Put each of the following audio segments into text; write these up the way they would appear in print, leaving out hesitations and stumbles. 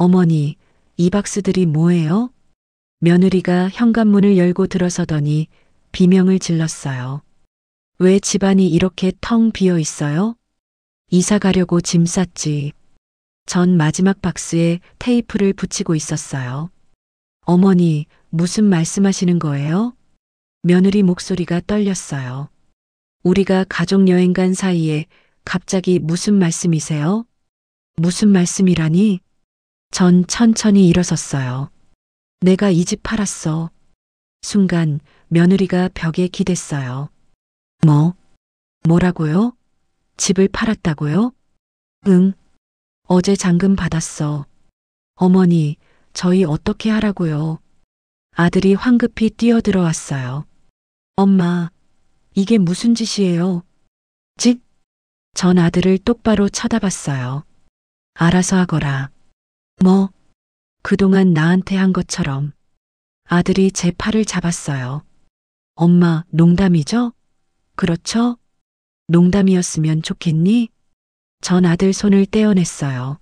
어머니, 이 박스들이 뭐예요? 며느리가 현관문을 열고 들어서더니 비명을 질렀어요. 왜 집안이 이렇게 텅 비어 있어요? 이사 가려고 짐 쌌지. 전 마지막 박스에 테이프를 붙이고 있었어요. 어머니, 무슨 말씀하시는 거예요? 며느리 목소리가 떨렸어요. 우리가 가족 여행 간 사이에 갑자기 무슨 말씀이세요? 무슨 말씀이라니? 전 천천히 일어섰어요. 내가 이 집 팔았어. 순간 며느리가 벽에 기댔어요. 뭐라고요? 집을 팔았다고요? 응. 어제 잔금 받았어. 어머니, 저희 어떻게 하라고요? 아들이 황급히 뛰어들어왔어요. 엄마, 이게 무슨 짓이에요? 직? 전 아들을 똑바로 쳐다봤어요. 알아서 하거라. 뭐? 그동안 나한테 한 것처럼. 아들이 제 팔을 잡았어요. 엄마, 농담이죠? 그렇죠? 농담이었으면 좋겠니? 전 아들 손을 떼어냈어요.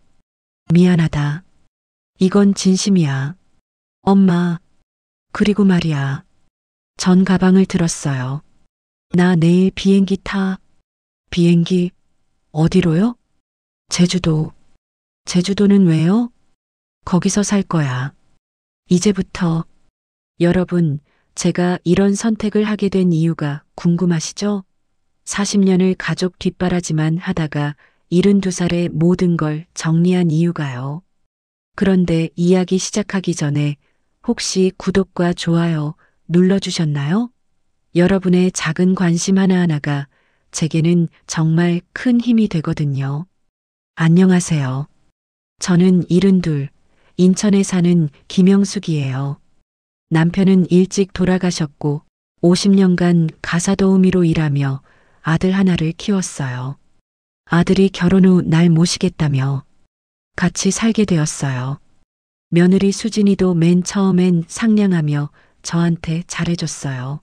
미안하다. 이건 진심이야. 엄마. 그리고 말이야. 전 가방을 들었어요. 나 내일 비행기 타. 비행기? 어디로요? 제주도. 제주도는 왜요? 거기서 살 거야. 이제부터. 여러분, 제가 이런 선택을 하게 된 이유가 궁금하시죠? 40년을 가족 뒷바라지만 하다가 72살에 모든 걸 정리한 이유가요. 그런데 이야기 시작하기 전에 혹시 구독과 좋아요 눌러주셨나요? 여러분의 작은 관심 하나하나가 제게는 정말 큰 힘이 되거든요. 안녕하세요. 저는 72, 인천에 사는 김영숙이에요. 남편은 일찍 돌아가셨고 50년간 가사도우미로 일하며 아들 하나를 키웠어요. 아들이 결혼 후 날 모시겠다며 같이 살게 되었어요. 며느리 수진이도 맨 처음엔 상냥하며 저한테 잘해줬어요.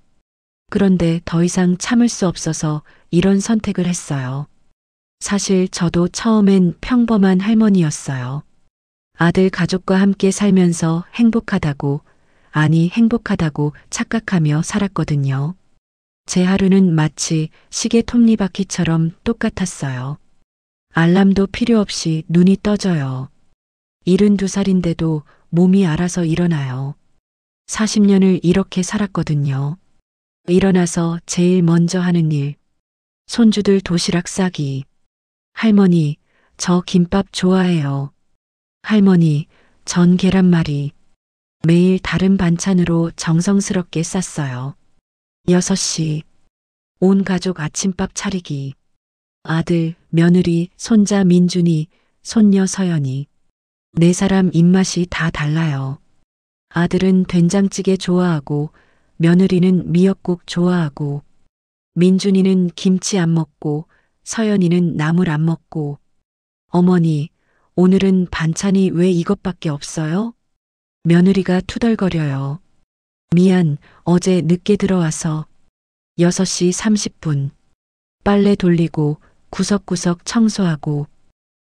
그런데 더 이상 참을 수 없어서 이런 선택을 했어요. 사실 저도 처음엔 평범한 할머니였어요. 아들 가족과 함께 살면서 행복하다고 착각하며 살았거든요. 제 하루는 마치 시계 톱니바퀴처럼 똑같았어요. 알람도 필요 없이 눈이 떠져요. 72살인데도 몸이 알아서 일어나요. 40년을 이렇게 살았거든요. 일어나서 제일 먼저 하는 일. 손주들 도시락 싸기. 할머니, 저 김밥 좋아해요. 할머니, 전 계란말이. 매일 다른 반찬으로 정성스럽게 쌌어요. 6시. 온 가족 아침밥 차리기. 아들, 며느리, 손자 민준이, 손녀 서연이. 4사람 입맛이 다 달라요. 아들은 된장찌개 좋아하고 며느리는 미역국 좋아하고 민준이는 김치 안 먹고 서연이는 나물 안 먹고. 어머니, 오늘은 반찬이 왜 이것밖에 없어요? 며느리가 투덜거려요. 미안, 어제 늦게 들어와서. 6시 30분. 빨래 돌리고 구석구석 청소하고.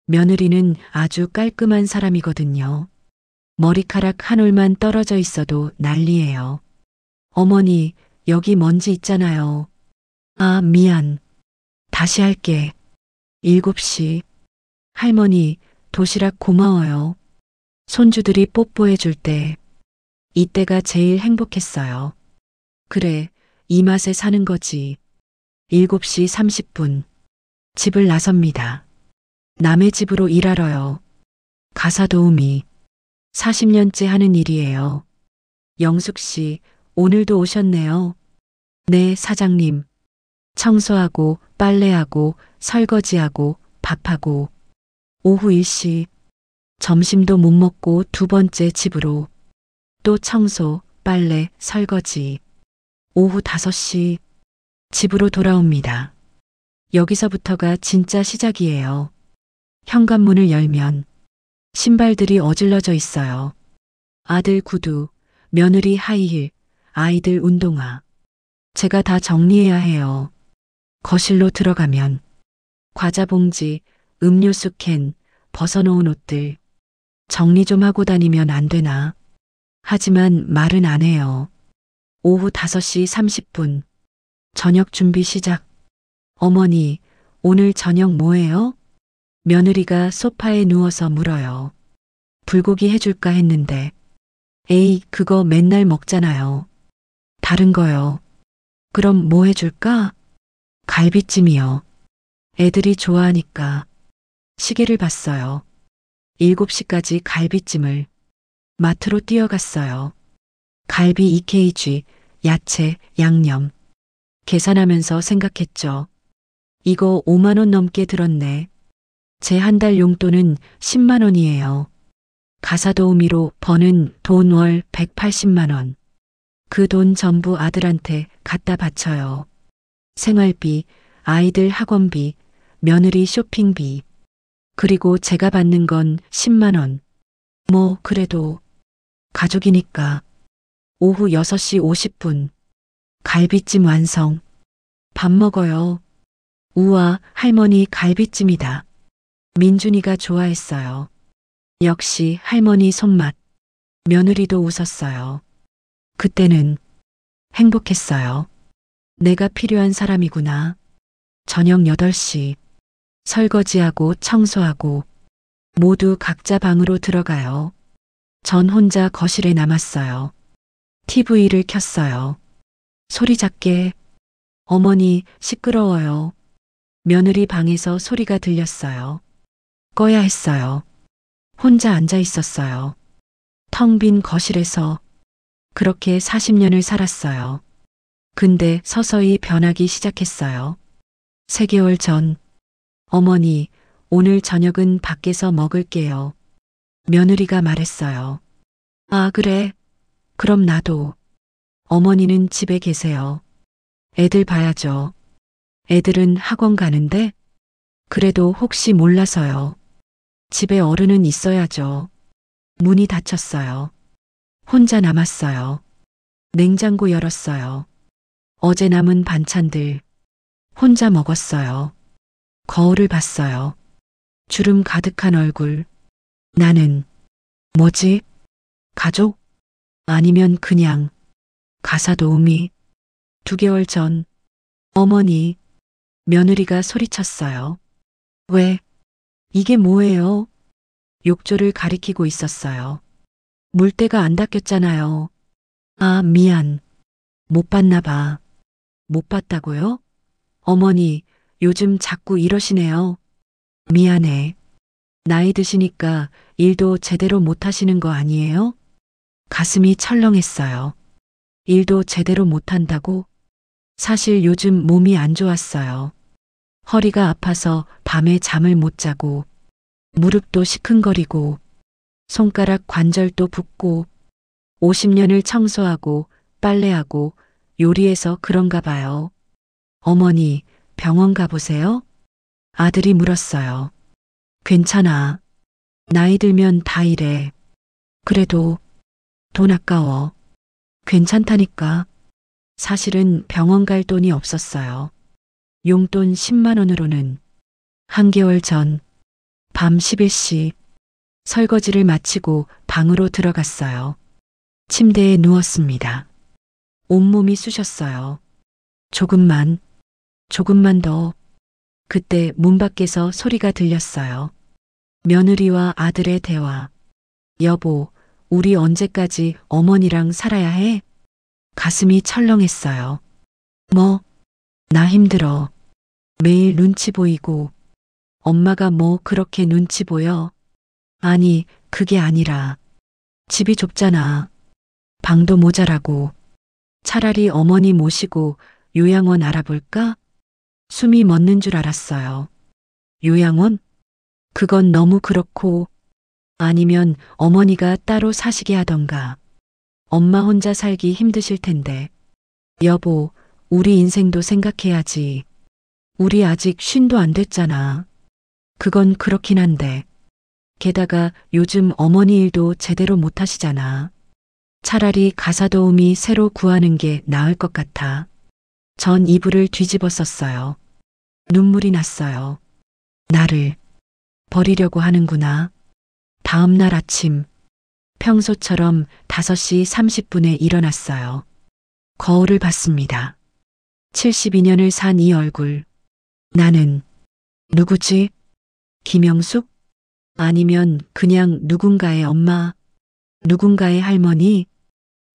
며느리는 아주 깔끔한 사람이거든요. 머리카락 한 올만 떨어져 있어도 난리예요. 어머니, 여기 먼지 있잖아요. 아, 미안. 다시 할게. 7시. 할머니, 도시락 고마워요. 손주들이 뽀뽀해 줄 때. 이때가 제일 행복했어요. 그래, 이 맛에 사는 거지. 7시 30분. 집을 나섭니다. 남의 집으로 일하러요. 가사도우미. 40년째 하는 일이에요. 영숙 씨, 오늘도 오셨네요. 네, 사장님. 청소하고, 빨래하고, 설거지하고, 밥하고. 오후 1시. 점심도 못 먹고 2번째 집으로. 또 청소, 빨래, 설거지. 오후 5시. 집으로 돌아옵니다. 여기서부터가 진짜 시작이에요. 현관문을 열면 신발들이 어질러져 있어요. 아들 구두, 며느리 하이힐, 아이들 운동화. 제가 다 정리해야 해요. 거실로 들어가면 과자 봉지, 음료수 캔, 벗어놓은 옷들. 정리 좀 하고 다니면 안 되나. 하지만 말은 안 해요. 오후 5시 30분. 저녁 준비 시작. 어머니, 오늘 저녁 뭐예요? 며느리가 소파에 누워서 물어요. 불고기 해줄까 했는데. 에이, 그거 맨날 먹잖아요. 다른 거요. 그럼 뭐 해줄까? 갈비찜이요. 애들이 좋아하니까. 시계를 봤어요. 7시까지 갈비찜을. 마트로 뛰어갔어요. 갈비 2kg, 야채, 양념. 계산하면서 생각했죠. 이거 5만 원 넘게 들었네. 제 한 달 용돈은 10만 원이에요. 가사도우미로 버는 돈 월 180만 원. 그 돈 전부 아들한테 갖다 바쳐요. 생활비, 아이들 학원비, 며느리 쇼핑비. 그리고 제가 받는 건 10만 원. 뭐 그래도 가족이니까. 오후 6시 50분. 갈비찜 완성. 밥 먹어요. 우와, 할머니 갈비찜이다. 민준이가 좋아했어요. 역시 할머니 손맛. 며느리도 웃었어요. 그때는 행복했어요. 내가 필요한 사람이구나. 저녁 8시. 설거지하고 청소하고 모두 각자 방으로 들어가요. 전 혼자 거실에 남았어요. TV를 켰어요. 소리 작게. 어머니, 시끄러워요. 며느리 방에서 소리가 들렸어요. 꺼야 했어요. 혼자 앉아 있었어요. 텅 빈 거실에서. 그렇게 40년을 살았어요. 근데 서서히 변하기 시작했어요. 3개월 전. 어머니, 오늘 저녁은 밖에서 먹을게요. 며느리가 말했어요. 아, 그래. 그럼 나도. 어머니는 집에 계세요. 애들 봐야죠. 애들은 학원 가는데? 그래도 혹시 몰라서요. 집에 어른은 있어야죠. 문이 닫혔어요. 혼자 남았어요. 냉장고 열었어요. 어제 남은 반찬들. 혼자 먹었어요. 거울을 봤어요. 주름 가득한 얼굴. 나는 뭐지? 가족? 아니면 그냥 가사도우미. 2개월 전. 어머니. 며느리가 소리쳤어요. 왜? 이게 뭐예요? 욕조를 가리키고 있었어요. 물때가 안 닦였잖아요. 아, 미안. 못 봤나 봐. 못 봤다고요? 어머니, 요즘 자꾸 이러시네요. 미안해. 나이 드시니까 일도 제대로 못 하시는 거 아니에요? 가슴이 철렁했어요. 일도 제대로 못 한다고? 사실 요즘 몸이 안 좋았어요. 허리가 아파서 밤에 잠을 못 자고, 무릎도 시큰거리고, 손가락 관절도 붓고, 50년을 청소하고, 빨래하고, 요리해서 그런가 봐요. 어머니, 병원 가보세요? 아들이 물었어요. 괜찮아. 나이 들면 다 이래. 그래도 돈 아까워. 괜찮다니까. 사실은 병원 갈 돈이 없었어요. 용돈 10만 원으로는. 한 개월 전, 밤 11시, 설거지를 마치고 방으로 들어갔어요. 침대에 누웠습니다. 온몸이 쑤셨어요. 조금만 더. 그때 문 밖에서 소리가 들렸어요. 며느리와 아들의 대화. 여보, 우리 언제까지 어머니랑 살아야 해? 가슴이 철렁했어요. 뭐? 나 힘들어. 매일 눈치 보이고. 엄마가 뭐 그렇게 눈치 보여? 아니, 그게 아니라. 집이 좁잖아. 방도 모자라고. 차라리 어머니 모시고 요양원 알아볼까? 숨이 멎는 줄 알았어요. 요양원? 그건 너무 그렇고. 아니면 어머니가 따로 사시게 하던가. 엄마 혼자 살기 힘드실 텐데. 여보, 우리 인생도 생각해야지. 우리 아직 쉰도 안 됐잖아. 그건 그렇긴 한데. 게다가 요즘 어머니 일도 제대로 못 하시잖아. 차라리 가사도우미 새로 구하는 게 나을 것 같아. 전 이불을 뒤집어 썼어요. 눈물이 났어요. 나를 버리려고 하는구나. 다음 날 아침, 평소처럼 5시 30분에 일어났어요. 거울을 봤습니다. 72년을 산 이 얼굴. 나는 누구지? 김영숙? 아니면 그냥 누군가의 엄마, 누군가의 할머니?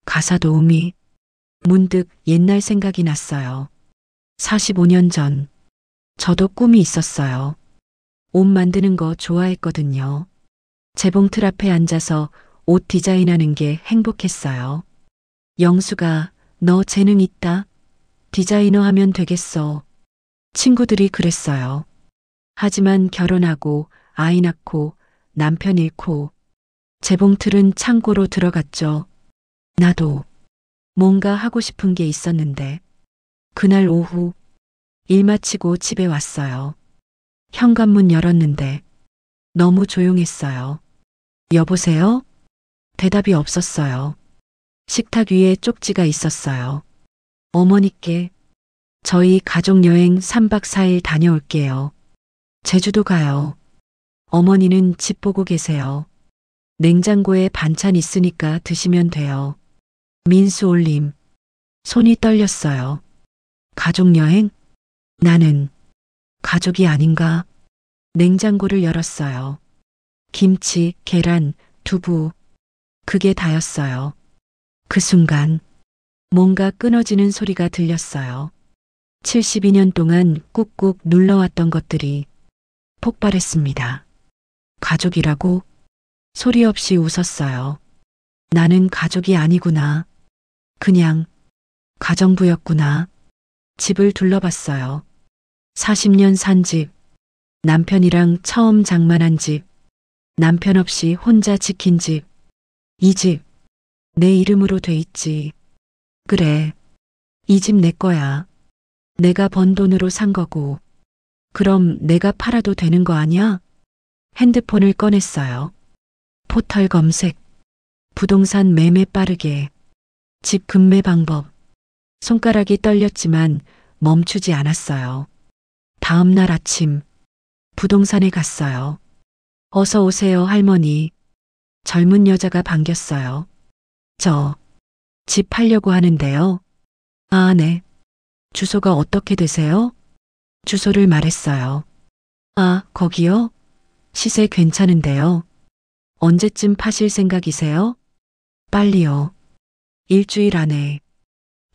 가사도우미. 문득 옛날 생각이 났어요. 45년 전, 저도 꿈이 있었어요. 옷 만드는 거 좋아했거든요. 재봉틀 앞에 앉아서 옷 디자인하는 게 행복했어요. 영수가 너 재능 있다. 디자이너 하면 되겠어. 친구들이 그랬어요. 하지만 결혼하고 아이 낳고 남편 잃고 재봉틀은 창고로 들어갔죠. 나도 뭔가 하고 싶은 게 있었는데 그날 오후 일 마치고 집에 왔어요. 현관문 열었는데 너무 조용했어요. 여보세요? 대답이 없었어요. 식탁 위에 쪽지가 있었어요. 어머니께 저희 가족여행 3박 4일 다녀올게요. 제주도 가요. 어머니는 집 보고 계세요. 냉장고에 반찬 있으니까 드시면 돼요. 민수 올림. 손이 떨렸어요. 가족여행? 나는 가족이 아닌가? 냉장고를 열었어요. 김치, 계란, 두부. 그게 다였어요. 그 순간 뭔가 끊어지는 소리가 들렸어요. 72년 동안 꾹꾹 눌러왔던 것들이 폭발했습니다. 가족이라고? 소리 없이 웃었어요. 나는 가족이 아니구나. 그냥 가정부였구나. 집을 둘러봤어요. 40년 산 집, 남편이랑 처음 장만한 집, 남편 없이 혼자 지킨 집. 이 집, 내 이름으로 돼 있지. 그래, 이 집 내 거야. 내가 번 돈으로 산 거고. 그럼 내가 팔아도 되는 거 아니야? 핸드폰을 꺼냈어요. 포털 검색, 부동산 매매 빠르게, 집 급매 방법. 손가락이 떨렸지만 멈추지 않았어요. 다음 날 아침, 부동산에 갔어요. 어서 오세요, 할머니. 젊은 여자가 반겼어요. 저, 집 팔려고 하는데요. 아, 네. 주소가 어떻게 되세요? 주소를 말했어요. 아, 거기요? 시세 괜찮은데요. 언제쯤 파실 생각이세요? 빨리요. 일주일 안에.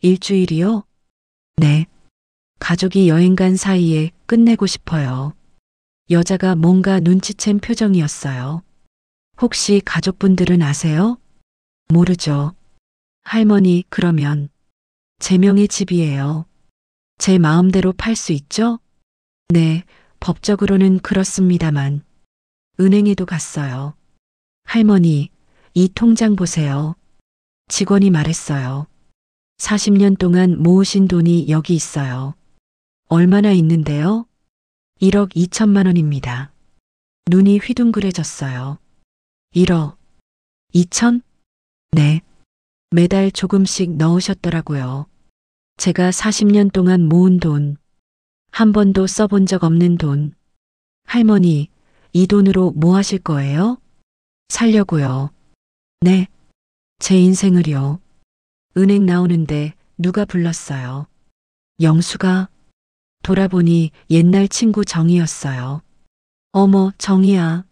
일주일이요? 네. 가족이 여행 간 사이에 끝내고 싶어요. 여자가 뭔가 눈치챈 표정이었어요. 혹시 가족분들은 아세요? 모르죠. 할머니, 그러면 제 명의 집이에요. 제 마음대로 팔 수 있죠? 네, 법적으로는 그렇습니다만. 은행에도 갔어요. 할머니, 이 통장 보세요. 직원이 말했어요. 40년 동안 모으신 돈이 여기 있어요. 얼마나 있는데요? 1억 2천만 원입니다. 눈이 휘둥그레졌어요. 1억 2천? 네. 매달 조금씩 넣으셨더라고요. 제가 40년 동안 모은 돈, 한 번도 써본 적 없는 돈. 할머니, 이 돈으로 뭐 하실 거예요? 살려고요. 네. 제 인생을요. 은행 나오는데 누가 불렀어요. 영수가. 돌아보니 옛날 친구 정이었어요. 어머, 정이야.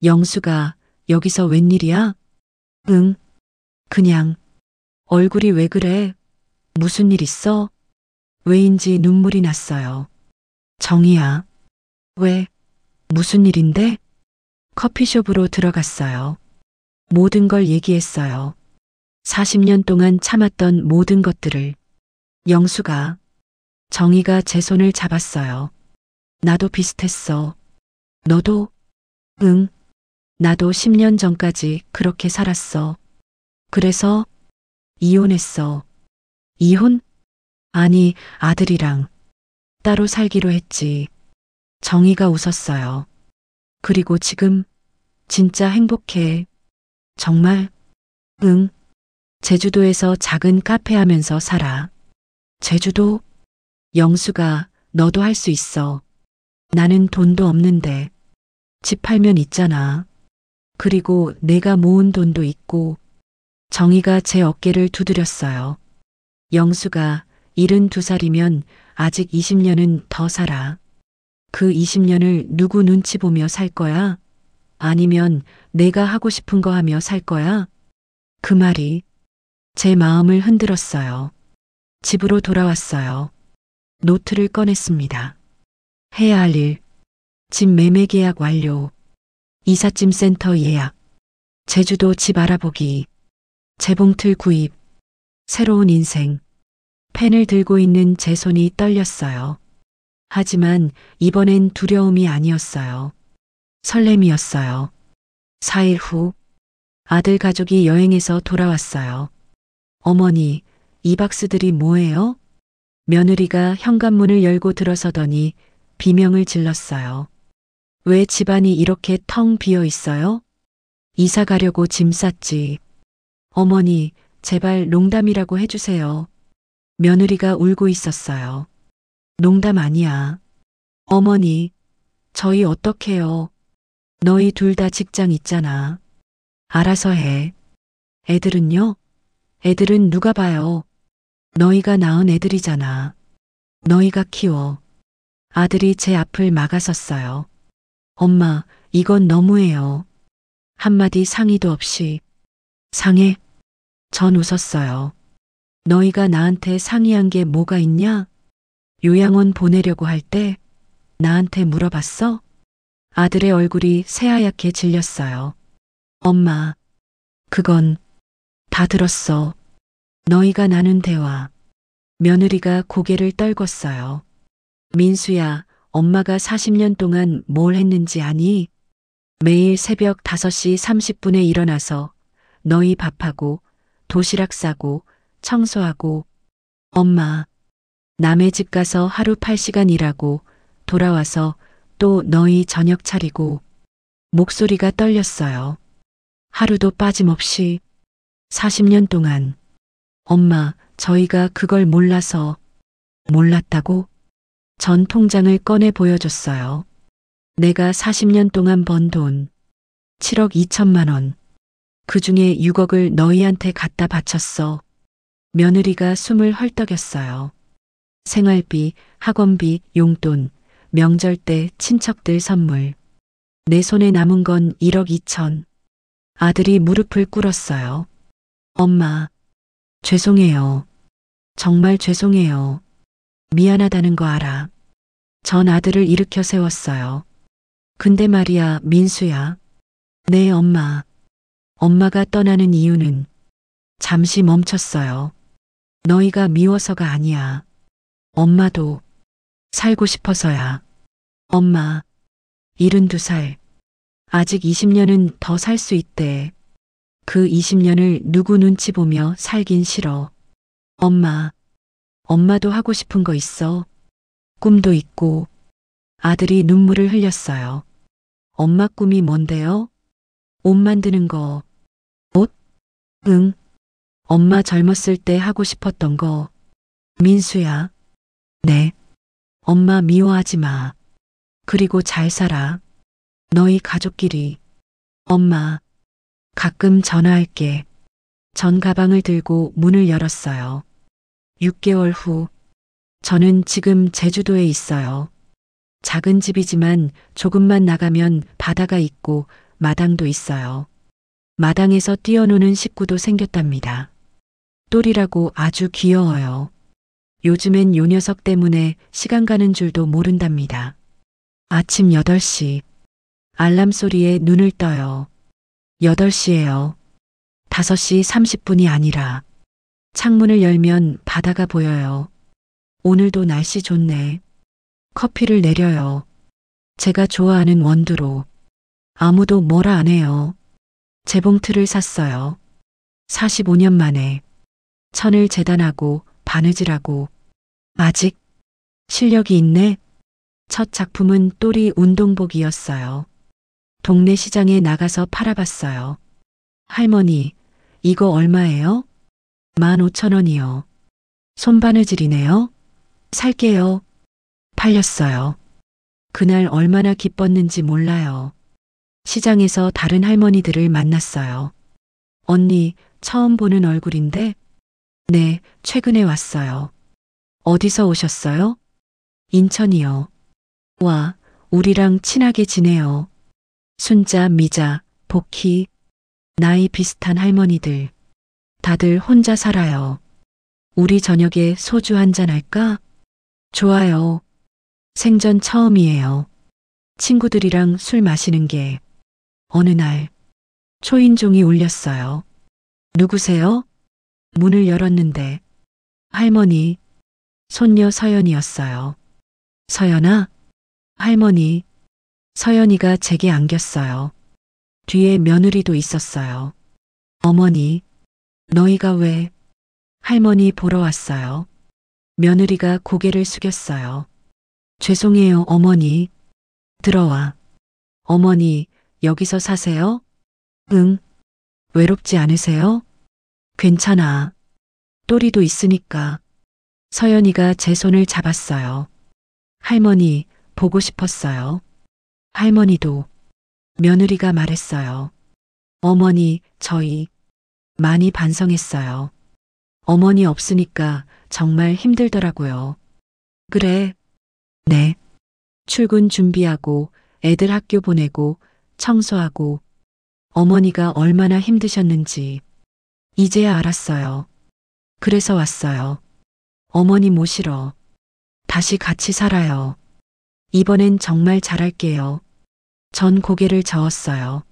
영수가 여기서 웬일이야? 응. 그냥. 얼굴이 왜 그래? 무슨 일 있어? 왜인지 눈물이 났어요. 정이야. 왜? 무슨 일인데? 커피숍으로 들어갔어요. 모든 걸 얘기했어요. 40년 동안 참았던 모든 것들을. 영수가, 정이가 제 손을 잡았어요. 나도 비슷했어. 너도? 응. 나도 10년 전까지 그렇게 살았어. 그래서 이혼했어. 이혼? 아니, 아들이랑 따로 살기로 했지. 정이가 웃었어요. 그리고 지금 진짜 행복해. 정말? 응. 제주도에서 작은 카페 하면서 살아. 제주도? 영수가 너도 할 수 있어. 나는 돈도 없는데 집 팔면 있잖아. 그리고 내가 모은 돈도 있고 정희가 제 어깨를 두드렸어요. 영수가 72살이면 아직 20년은 더 살아. 그 20년을 누구 눈치 보며 살 거야? 아니면 내가 하고 싶은 거 하며 살 거야? 그 말이 제 마음을 흔들었어요. 집으로 돌아왔어요. 노트를 꺼냈습니다. 해야 할 일, 집 매매 계약 완료, 이삿짐 센터 예약, 제주도 집 알아보기, 재봉틀 구입, 새로운 인생. 펜을 들고 있는 제 손이 떨렸어요. 하지만 이번엔 두려움이 아니었어요. 설렘이었어요. 4일 후 아들 가족이 여행에서 돌아왔어요. 어머니, 이 박스들이 뭐예요? 며느리가 현관문을 열고 들어서더니 비명을 질렀어요. 왜 집안이 이렇게 텅 비어 있어요? 이사 가려고 짐 쌌지. 어머니, 제발 농담이라고 해주세요. 며느리가 울고 있었어요. 농담 아니야. 어머니, 저희 어떡해요? 너희 둘 다 직장 있잖아. 알아서 해. 애들은요? 애들은 누가 봐요? 너희가 낳은 애들이잖아. 너희가 키워. 아들이 제 앞을 막아섰어요. 엄마, 이건 너무해요. 한마디 상의도 없이. 상해? 전 웃었어요. 너희가 나한테 상의한 게 뭐가 있냐? 요양원 보내려고 할 때 나한테 물어봤어? 아들의 얼굴이 새하얗게 질렸어요. 엄마, 그건 다 들었어. 너희가 나눈 대화. 며느리가 고개를 떨궜어요. 민수야, 엄마가 40년 동안 뭘 했는지 아니? 매일 새벽 5시 30분에 일어나서 너희 밥하고 도시락 싸고 청소하고 엄마, 남의 집 가서 하루 8시간 일하고 돌아와서 또 너희 저녁 차리고 목소리가 떨렸어요. 하루도 빠짐없이 40년 동안 엄마, 저희가 그걸 몰라서 몰랐다고? 전 통장을 꺼내 보여줬어요. 내가 40년 동안 번 돈 7억 2천만 원. 그 중에 6억을 너희한테 갖다 바쳤어. 며느리가 숨을 헐떡였어요. 생활비, 학원비, 용돈, 명절 때 친척들 선물. 내 손에 남은 건 1억 2천. 아들이 무릎을 꿇었어요. 엄마, 죄송해요. 정말 죄송해요. 미안하다는 거 알아. 전 아들을 일으켜 세웠어요. 근데 말이야, 민수야. 네, 엄마. 엄마가 떠나는 이유는 잠시 멈췄어요. 너희가 미워서가 아니야. 엄마도 살고 싶어서야. 엄마, 72살. 아직 20년은 더 살 수 있대. 그 20년을 누구 눈치 보며 살긴 싫어. 엄마, 엄마도 하고 싶은 거 있어. 꿈도 있고. 아들이 눈물을 흘렸어요. 엄마 꿈이 뭔데요? 옷 만드는 거. 옷? 응. 엄마 젊었을 때 하고 싶었던 거. 민수야. 네. 엄마 미워하지 마. 그리고 잘 살아. 너희 가족끼리. 엄마, 가끔 전화할게. 전 가방을 들고 문을 열었어요. 6개월 후, 저는 지금 제주도에 있어요. 작은 집이지만 조금만 나가면 바다가 있고 마당도 있어요. 마당에서 뛰어노는 식구도 생겼답니다. 똘이라고 아주 귀여워요. 요즘엔 요 녀석 때문에 시간 가는 줄도 모른답니다. 아침 8시. 알람 소리에 눈을 떠요. 8시예요. 5시 30분이 아니라. 창문을 열면 바다가 보여요. 오늘도 날씨 좋네. 커피를 내려요. 제가 좋아하는 원두로. 아무도 뭐라 안 해요. 재봉틀을 샀어요. 45년 만에. 천을 재단하고 바느질하고. 아직 실력이 있네. 첫 작품은 똘이 운동복이었어요. 동네 시장에 나가서 팔아봤어요. 할머니, 이거 얼마예요? 15,000원이요. 손바느질이네요. 살게요. 팔렸어요. 그날 얼마나 기뻤는지 몰라요. 시장에서 다른 할머니들을 만났어요. 언니, 처음 보는 얼굴인데? 네, 최근에 왔어요. 어디서 오셨어요? 인천이요. 와, 우리랑 친하게 지내요. 순자, 미자, 복희, 나이 비슷한 할머니들. 다들 혼자 살아요. 우리 저녁에 소주 한잔 할까? 좋아요. 생전 처음이에요. 친구들이랑 술 마시는 게. 어느 날 초인종이 울렸어요. 누구세요? 문을 열었는데 할머니, 손녀 서연이었어요. 서연아? 할머니. 서연이가 제게 안겼어요. 뒤에 며느리도 있었어요. 어머니, 너희가 왜? 할머니 보러 왔어요. 며느리가 고개를 숙였어요. 죄송해요, 어머니. 들어와. 어머니, 여기서 사세요? 응. 외롭지 않으세요? 괜찮아. 또리도 있으니까. 서연이가 제 손을 잡았어요. 할머니, 보고 싶었어요. 할머니도. 며느리가 말했어요. 어머니, 저희 많이 반성했어요. 어머니 없으니까 정말 힘들더라고요. 그래. 네. 출근 준비하고 애들 학교 보내고 청소하고 어머니가 얼마나 힘드셨는지 이제야 알았어요. 그래서 왔어요. 어머니 모시러. 다시 같이 살아요. 이번엔 정말 잘할게요. 전 고개를 저었어요.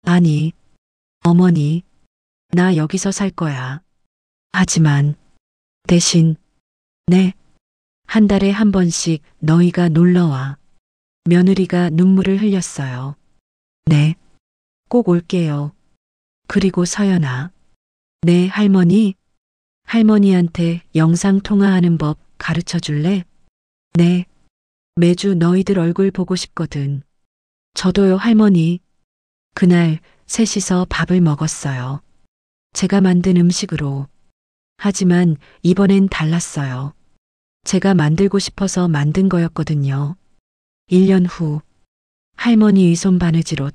아니, 어머니, 나 여기서 살 거야. 하지만 대신 네, 한 달에 한 번씩 너희가 놀러와. 며느리가 눈물을 흘렸어요. 네, 꼭 올게요. 그리고 서연아. 네, 할머니. 할머니한테 영상 통화하는 법 가르쳐 줄래? 네, 매주 너희들 얼굴 보고 싶거든. 저도요, 할머니. 그날 셋이서 밥을 먹었어요. 제가 만든 음식으로. 하지만 이번엔 달랐어요. 제가 만들고 싶어서 만든 거였거든요. 1년 후 할머니 위손 바느질옷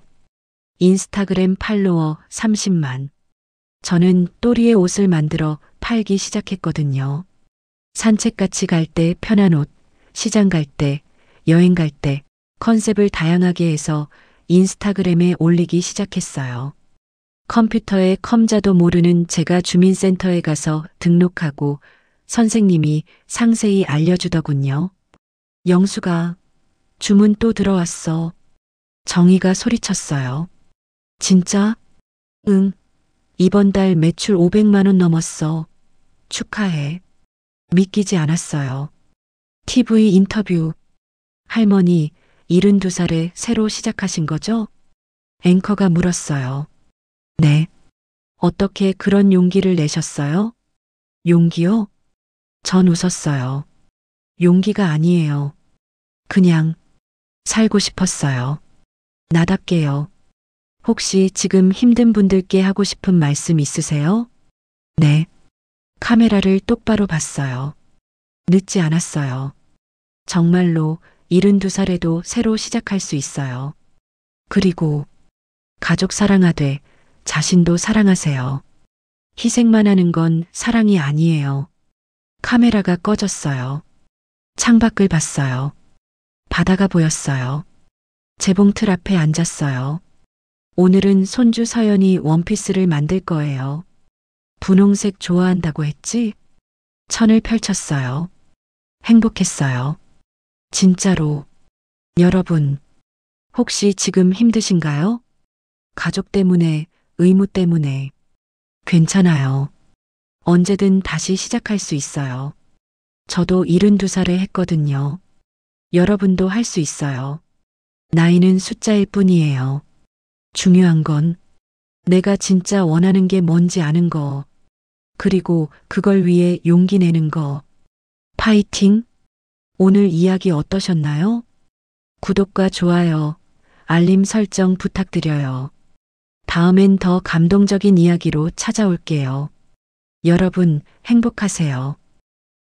인스타그램 팔로워 30만. 저는 또리의 옷을 만들어 팔기 시작했거든요. 산책같이 갈 때 편한 옷, 시장 갈 때, 여행 갈 때 컨셉을 다양하게 해서 인스타그램에 올리기 시작했어요. 컴퓨터에 컴자도 모르는 제가 주민센터에 가서 등록하고 선생님이 상세히 알려주더군요. 영수가 주문 또 들어왔어. 정희가 소리쳤어요. 진짜? 응. 이번 달 매출 500만 원 넘었어. 축하해. 믿기지 않았어요. TV 인터뷰. 할머니, 72살에 새로 시작하신 거죠? 앵커가 물었어요. 네. 어떻게 그런 용기를 내셨어요? 용기요? 전 웃었어요. 용기가 아니에요. 그냥 살고 싶었어요. 나답게요. 혹시 지금 힘든 분들께 하고 싶은 말씀 있으세요? 네. 카메라를 똑바로 봤어요. 늦지 않았어요. 정말로 72살에도 새로 시작할 수 있어요. 그리고 가족 사랑하되 자신도 사랑하세요. 희생만 하는 건 사랑이 아니에요. 카메라가 꺼졌어요. 창밖을 봤어요. 바다가 보였어요. 재봉틀 앞에 앉았어요. 오늘은 손주 서연이 원피스를 만들 거예요. 분홍색 좋아한다고 했지? 천을 펼쳤어요. 행복했어요. 진짜로. 여러분, 혹시 지금 힘드신가요? 가족 때문에, 의무 때문에. 괜찮아요. 언제든 다시 시작할 수 있어요. 저도 72살에 했거든요. 여러분도 할 수 있어요. 나이는 숫자일 뿐이에요. 중요한 건 내가 진짜 원하는 게 뭔지 아는 거. 그리고 그걸 위해 용기 내는 거. 파이팅! 오늘 이야기 어떠셨나요? 구독과 좋아요, 알림 설정 부탁드려요. 다음엔 더 감동적인 이야기로 찾아올게요. 여러분, 행복하세요.